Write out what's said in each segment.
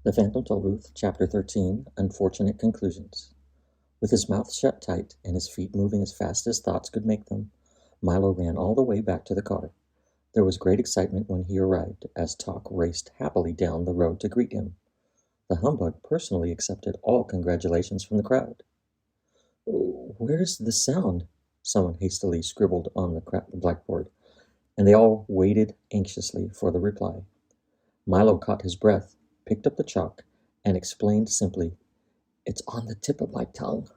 The Phantom Tollbooth, Chapter 13, Unfortunate Conclusions. With his mouth shut tight and his feet moving as fast as thoughts could make them, Milo ran all the way back to the car. There was great excitement when he arrived, as Talk raced happily down the road to greet him. The humbug personally accepted all congratulations from the crowd. "Where's the sound?" someone hastily scribbled on the blackboard, and they all waited anxiously for the reply. Milo caught his breath, picked up the chalk, and explained simply, "It's on the tip of my tongue."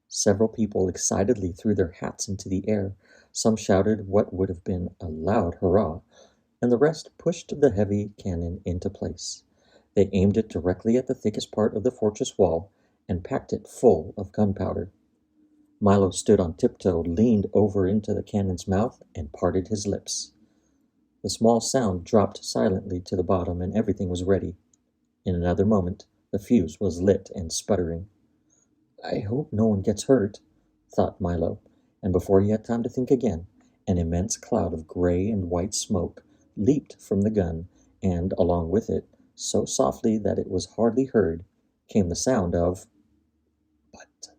Several people excitedly threw their hats into the air. Some shouted what would have been a loud hurrah, and the rest pushed the heavy cannon into place. They aimed it directly at the thickest part of the fortress wall and packed it full of gunpowder. Milo stood on tiptoe, leaned over into the cannon's mouth, and parted his lips. The small sound dropped silently to the bottom, and everything was ready. In another moment, the fuse was lit and sputtering. "I hope no one gets hurt," thought Milo, and before he had time to think again, an immense cloud of gray and white smoke leaped from the gun, and, along with it, so softly that it was hardly heard, came the sound of "butt."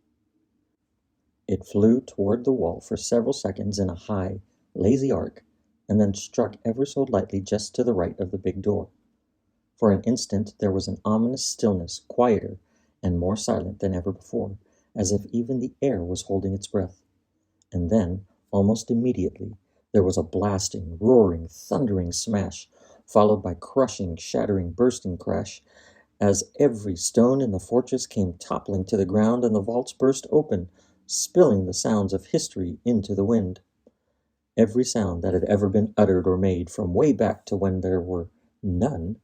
It flew toward the wall for several seconds in a high, lazy arc, and then struck ever so lightly just to the right of the big door. For an instant there was an ominous stillness, quieter and more silent than ever before, as if even the air was holding its breath. And then, almost immediately, there was a blasting, roaring, thundering smash, followed by crushing, shattering, bursting crash, as every stone in the fortress came toppling to the ground and the vaults burst open, spilling the sounds of history into the wind. Every sound that had ever been uttered or made, from way back to when there were none,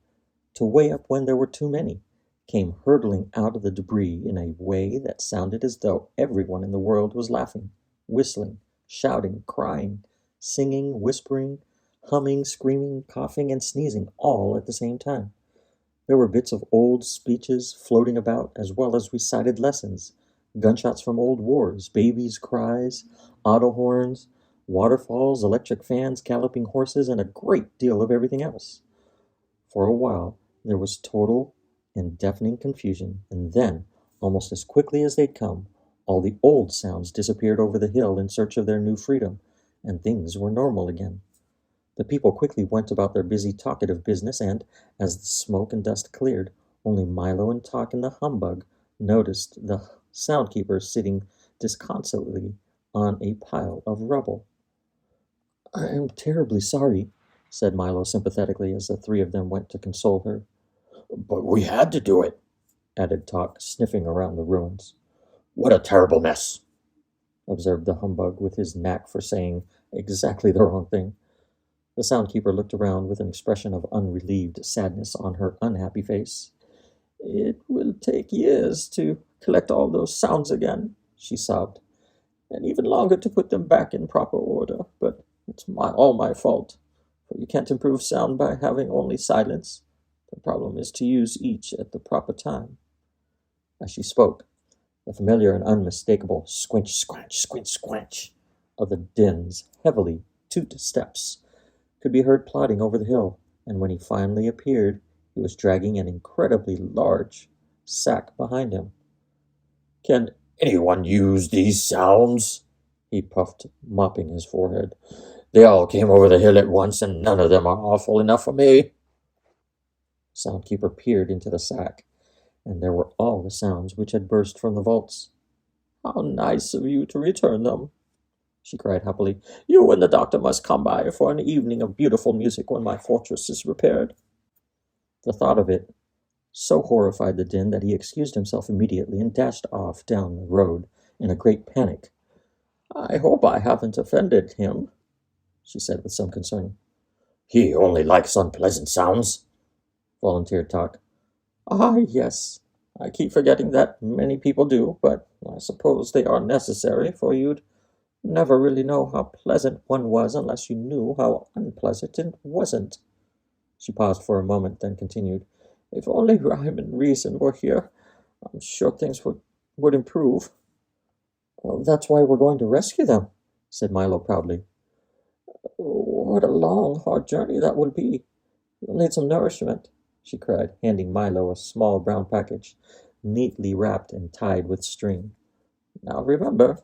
to way up when there were too many, came hurtling out of the debris in a way that sounded as though everyone in the world was laughing, whistling, shouting, crying, singing, whispering, humming, screaming, coughing, and sneezing all at the same time. There were bits of old speeches floating about, as well as recited lessons, gunshots from old wars, babies' cries, auto horns, waterfalls, electric fans, galloping horses, and a great deal of everything else. For a while, there was total and deafening confusion, and then, almost as quickly as they'd come, all the old sounds disappeared over the hill in search of their new freedom, and things were normal again. The people quickly went about their busy, talkative business, and, as the smoke and dust cleared, only Milo and Talk and the humbug noticed the soundkeeper sitting disconsolately on a pile of rubble. "I am terribly sorry," said Milo sympathetically as the three of them went to console her. "But we had to do it," added Talk, sniffing around the ruins. "What a terrible mess," observed the humbug with his knack for saying exactly the wrong thing. The soundkeeper looked around with an expression of unrelieved sadness on her unhappy face. "It will take years to collect all those sounds again," she sobbed, "and even longer to put them back in proper order, but it's all my fault, for you can't improve sound by having only silence. The problem is to use each at the proper time." As she spoke, the familiar and unmistakable squinch, squanch, squinch, squanch of the din's heavily toot steps could be heard plodding over the hill, and when he finally appeared, he was dragging an incredibly large sack behind him. "Can anyone use these sounds?" he puffed, mopping his forehead. "They all came over the hill at once, and none of them are awful enough for me." Soundkeeper peered into the sack, and there were all the sounds which had burst from the vaults. "How nice of you to return them," she cried happily. "You and the doctor must come by for an evening of beautiful music when my fortress is repaired." The thought of it so horrified the din that he excused himself immediately and dashed off down the road in a great panic. "I hope I haven't offended him," she said with some concern. "He only likes unpleasant sounds," volunteered Talk. "Ah, yes. I keep forgetting that many people do, but I suppose they are necessary, for you'd never really know how pleasant one was unless you knew how unpleasant it wasn't." She paused for a moment, then continued, "If only Rhyme and Reason were here, I'm sure things would improve." "Well, that's why we're going to rescue them," said Milo proudly. "What a long, hard journey that will be. You'll need some nourishment. she cried, handing Milo a small brown package, neatly wrapped and tied with string. Now remember,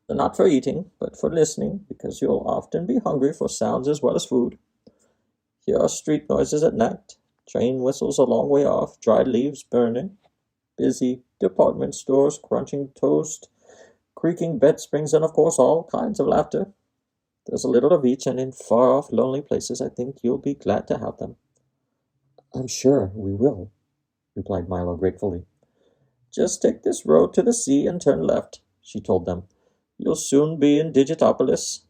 they're not for eating, but for listening, because you'll often be hungry for sounds as well as food. Here are street noises at night, train whistles a long way off, dried leaves burning, busy department stores crunching toast, creaking bed springs, and of course all kinds of laughter. There's a little of each, and in far-off lonely places I think you'll be glad to have them. I'm sure we will, replied Milo gratefully. Just take this road to the sea and turn left, she told them. You'll soon be in Digitopolis.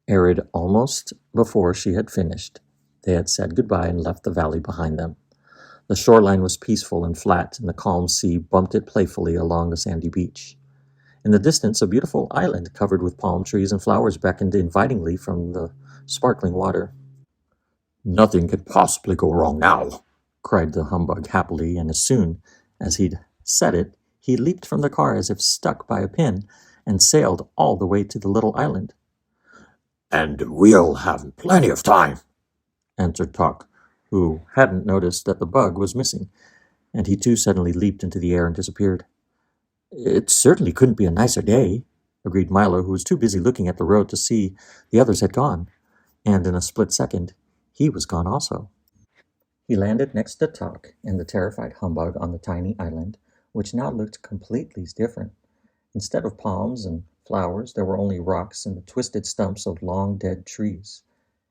Arid almost before she had finished. They had said goodbye and left the valley behind them. The shoreline was peaceful and flat, and the calm sea bumped it playfully along the sandy beach. In the distance, a beautiful island covered with palm trees and flowers beckoned invitingly from the sparkling water. Nothing could possibly go wrong now, cried the humbug happily, and as soon as he'd said it, he leaped from the car as if stuck by a pin and sailed all the way to the little island. And we'll have plenty of time, answered Talk, who hadn't noticed that the bug was missing, and he too suddenly leaped into the air and disappeared. It certainly couldn't be a nicer day, agreed Milo, who was too busy looking at the road to see the others had gone, and in a split second, he was gone also. He landed next to Talk and the terrified humbug on the tiny island, which now looked completely different. Instead of palms and flowers, there were only rocks and the twisted stumps of long dead trees.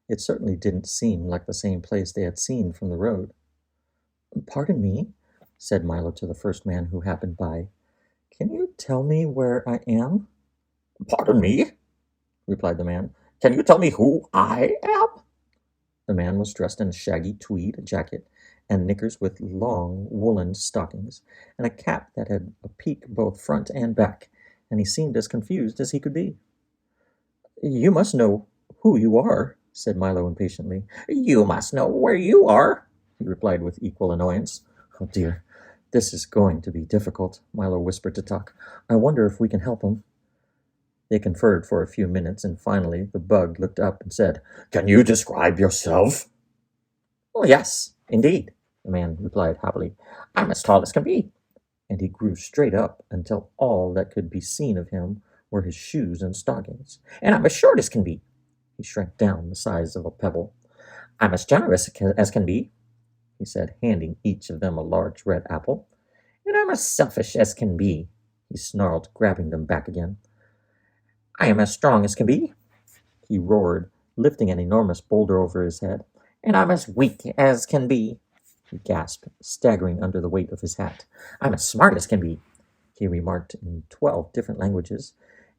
It certainly didn't seem like the same place they had seen from the road. Pardon me, said Milo to the first man who happened by. Can you tell me where I am? Pardon me, replied the man. Can you tell me who I am? The man was dressed in a shaggy tweed jacket and knickers with long woolen stockings, and a cap that had a peak both front and back, and he seemed as confused as he could be. You must know who you are, said Milo impatiently. You must know where you are, he replied with equal annoyance. Oh dear, this is going to be difficult, Milo whispered to Tuck. I wonder if we can help him. They conferred for a few minutes, and finally the bug looked up and said, Can you describe yourself? Oh, yes, indeed, the man replied happily. I'm as tall as can be. And he grew straight up until all that could be seen of him were his shoes and stockings. And I'm as short as can be. He shrank down the size of a pebble. I'm as generous as can be, he said, handing each of them a large red apple. And I'm as selfish as can be, he snarled, grabbing them back again. I am as strong as can be, he roared, lifting an enormous boulder over his head. And I'm as weak as can be, he gasped, staggering under the weight of his hat. I'm as smart as can be, he remarked in 12 different languages.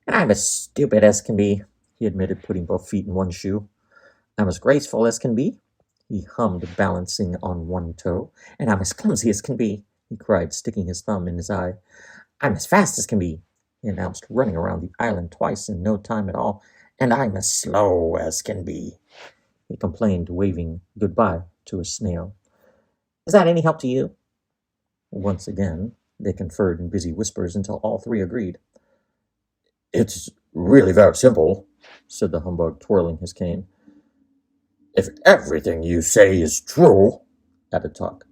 And I'm as stupid as can be, he admitted, putting both feet in one shoe. I'm as graceful as can be, he hummed, balancing on one toe. And I'm as clumsy as can be, he cried, sticking his thumb in his eye. I'm as fast as can be, he announced, running around the island twice in no time at all. And I'm as slow as can be, he complained, waving goodbye to a snail. Is that any help to you? Once again, they conferred in busy whispers until all three agreed. It's really very simple, said the humbug, twirling his cane. If everything you say is true, added Talk.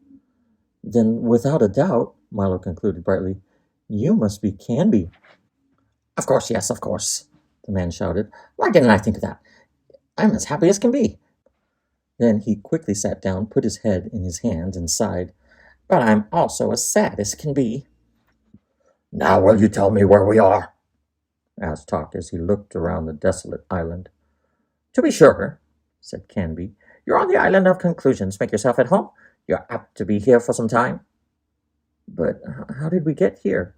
Then, without a doubt, Milo concluded brightly, you must be Canby. Of course, yes, of course, the man shouted. Why didn't I think of that? I'm as happy as can be. Then he quickly sat down, put his head in his hands, and sighed. But I'm also as sad as can be. Now will you tell me where we are? asked Talk as he looked around the desolate island. To be sure, said Canby. You're on the island of conclusions. Make yourself at home. You're apt to be here for some time. But how did we get here?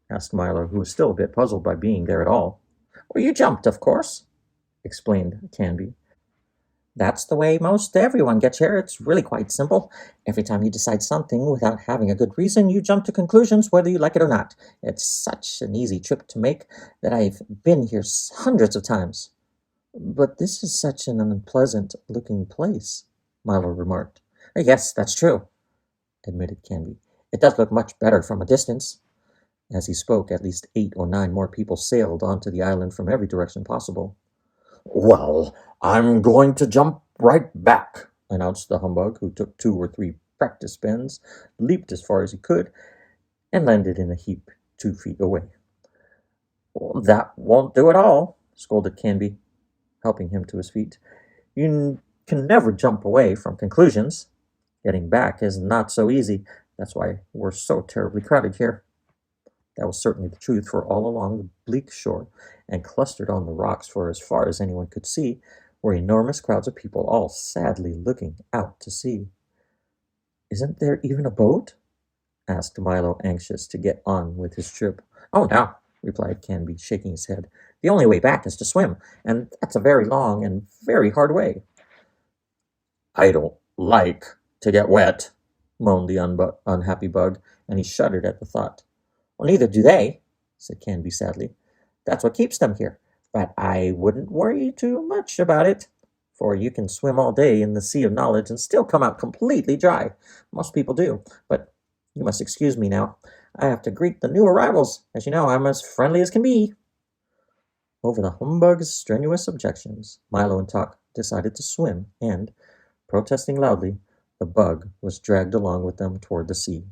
asked Milo, who was still a bit puzzled by being there at all. Well, you jumped, of course, explained Canby. That's the way most everyone gets here. It's really quite simple. Every time you decide something without having a good reason, you jump to conclusions whether you like it or not. It's such an easy trip to make that I've been here hundreds of times. But this is such an unpleasant-looking place, Milo remarked. Yes, that's true, admitted Canby. It does look much better from a distance. As he spoke, at least 8 or 9 more people sailed onto the island from every direction possible. Well, I'm going to jump right back, announced the humbug, who took 2 or 3 practice spins, leaped as far as he could, and landed in a heap 2 feet away. Well, that won't do at all, scolded Canby, helping him to his feet. You can never jump away from conclusions. Getting back is not so easy. That's why we're so terribly crowded here. That was certainly the truth, for all along the bleak shore, and clustered on the rocks for as far as anyone could see, were enormous crowds of people, all sadly looking out to sea. Isn't there even a boat? Asked Milo, anxious to get on with his trip. Oh, no, replied Canby, shaking his head. The only way back is to swim, and that's a very long and very hard way. I don't like to get wet, moaned the unhappy bug, and he shuddered at the thought. Well, neither do they, said Canby sadly. That's what keeps them here. But I wouldn't worry too much about it, for you can swim all day in the sea of knowledge and still come out completely dry. Most people do, but you must excuse me now. I have to greet the new arrivals. As you know, I'm as friendly as can be. Over the humbug's strenuous objections, Milo and Tuck decided to swim, and, protesting loudly, the bug was dragged along with them toward the sea.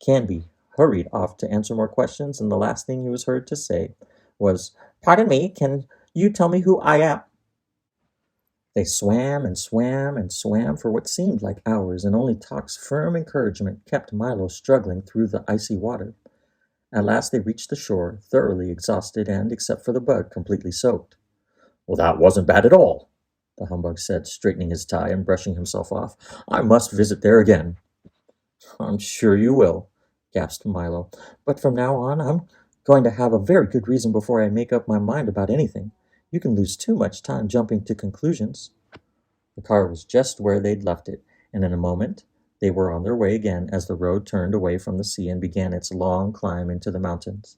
Canby hurried off to answer more questions, and the last thing he was heard to say was, Pardon me, can you tell me who I am? They swam and swam and swam for what seemed like hours, and only Tuck's firm encouragement kept Milo struggling through the icy water. At last they reached the shore, thoroughly exhausted and, except for the bug, completely soaked. Well, that wasn't bad at all, the humbug said, straightening his tie and brushing himself off. I must visit there again. I'm sure you will, gasped Milo. But from now on, I'm going to have a very good reason before I make up my mind about anything. You can lose too much time jumping to conclusions. The car was just where they'd left it, and in a moment they were on their way again as the road turned away from the sea and began its long climb into the mountains.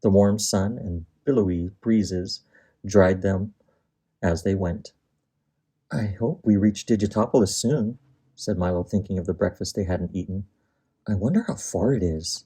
The warm sun and billowy breezes dried them as they went. I hope we reach Digitopolis soon, said Milo, thinking of the breakfast they hadn't eaten. I wonder how far it is.